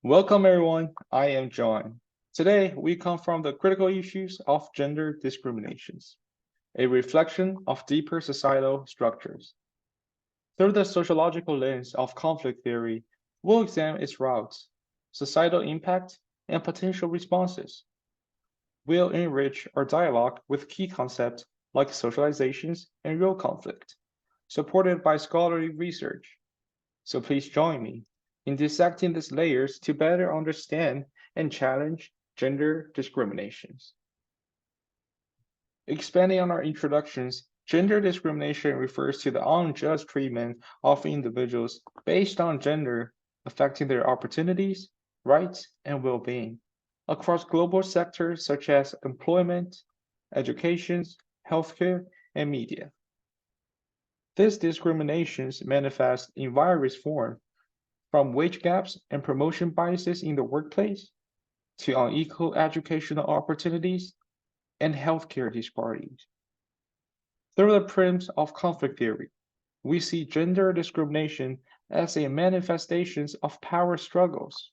Welcome, everyone. I am John. Today, we confront the critical issues of gender discriminations, a reflection of deeper societal structures. Through the sociological lens of conflict theory, we'll examine its roots, societal impact, and potential responses. We'll enrich our dialogue with key concepts like socializations and real conflict, supported by scholarly research. So please join me in dissecting these layers to better understand and challenge gender discriminations. Expanding on our introductions, gender discrimination refers to the unjust treatment of individuals based on gender, affecting their opportunities, rights, and well being across global sectors such as employment, education, healthcare, and media. These discriminations manifest in various forms from wage gaps and promotion biases in the workplace to unequal educational opportunities and healthcare disparities. Through the premise of conflict theory, we see gender discrimination as a manifestation of power struggles,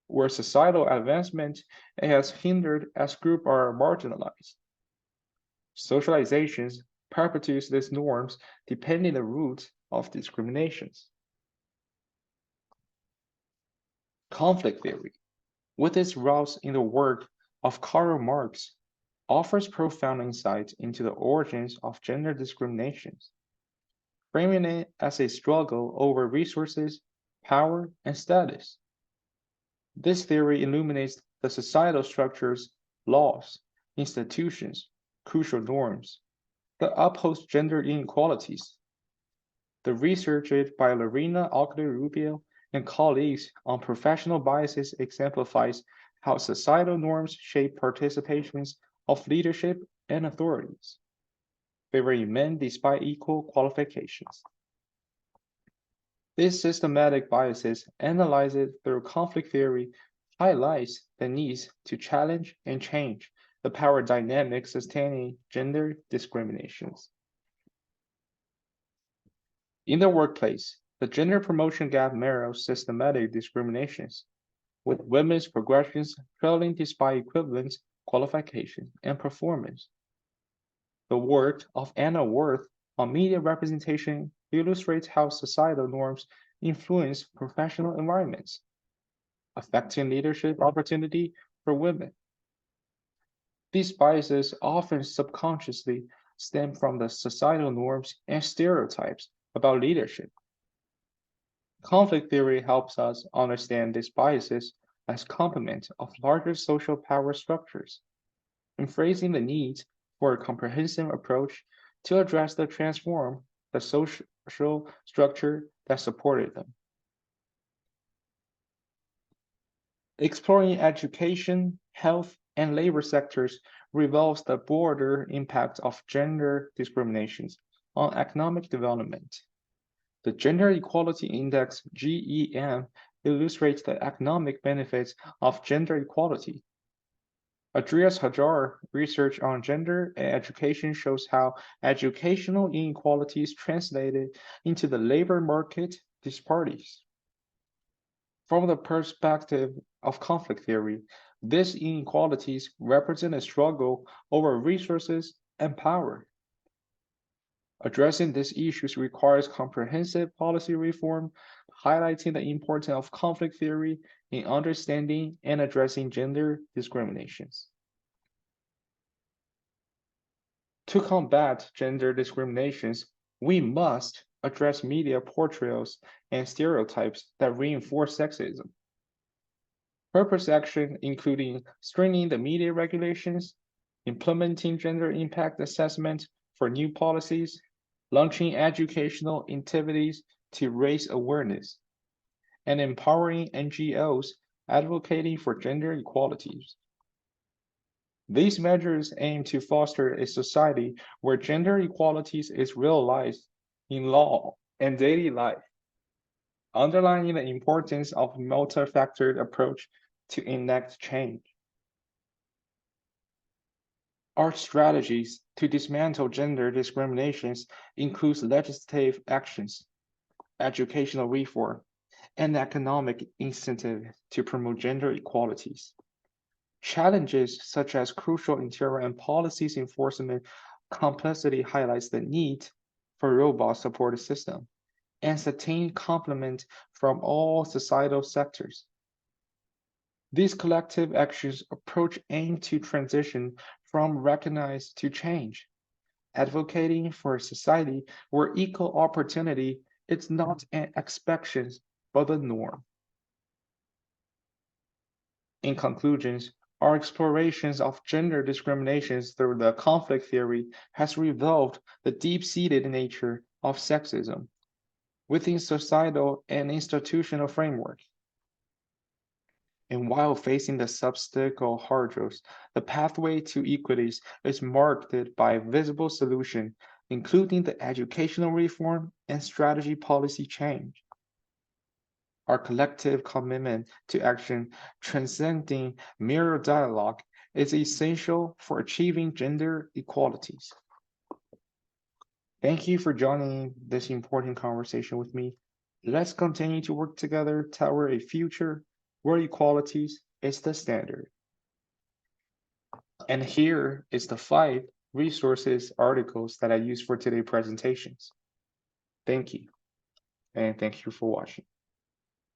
where societal advancement has hindered as groups are marginalized. Socializations perpetuates these norms depending the roots of discriminations. Conflict theory, with its roots in the work of Karl Marx, offers profound insight into the origins of gender discriminations, framing it as a struggle over resources, power, and status. This theory illuminates the societal structures, laws, institutions, crucial norms that uphold gender inequalities. The research by Lorena Ockley-Rubio and colleagues on professional biases exemplifies how societal norms shape participations of leadership and authorities, favoring men despite equal qualifications. These systematic biases, analyzed through conflict theory, highlights the needs to challenge and change the power dynamics sustaining gender discriminations. In the workplace, the gender promotion gap mirrors systematic discriminations, with women's progressions trailing despite equivalent qualification and performance. The work of Anna Worth on media representation illustrates how societal norms influence professional environments, affecting leadership opportunity for women. These biases often subconsciously stem from the societal norms and stereotypes about leadership. Conflict theory helps us understand these biases as complement of larger social power structures, emphasizing the need for a comprehensive approach to address the transform the social structure that supported them. Exploring education, health, and labor sectors reveals the broader impact of gender discriminations on economic development. The Gender Equality Index (GEM) illustrates the economic benefits of gender equality. Andreas Hajar research on gender and education shows how educational inequalities translated into the labor market disparities. From the perspective of conflict theory, these inequalities represent a struggle over resources and power. Addressing these issues requires comprehensive policy reform, highlighting the importance of conflict theory in understanding and addressing gender discriminations. To combat gender discriminations, we must address media portrayals and stereotypes that reinforce sexism. Purpose action, including strengthening the media regulations, implementing gender impact assessment for new policies, launching educational activities to raise awareness, and empowering NGOs advocating for gender equalities. These measures aim to foster a society where gender equalities is realized in law and daily life, underlining the importance of a multi-factored approach to enact change. Our strategies to dismantle gender discriminations include legislative actions, educational reform, and economic incentive to promote gender equalities. Challenges such as crucial interior and policies enforcement complexity highlights the need for robust support system and sustained complement from all societal sectors. These collective actions approach aim to transition from recognize to change, advocating for a society where equal opportunity is not an expectation but the norm. In conclusions, our explorations of gender discriminations through the conflict theory has revealed the deep-seated nature of sexism within societal and institutional framework. And while facing the substacle hurdles, the pathway to equities is marked by visible solution, including the educational reform and strategy policy change. Our collective commitment to action transcending mere dialogue is essential for achieving gender equalities. Thank you for joining this important conversation with me. Let's continue to work together toward a future where equalities is the standard. And here is the 5 resources articles that I used for today's presentations. Thank you, and thank you for watching.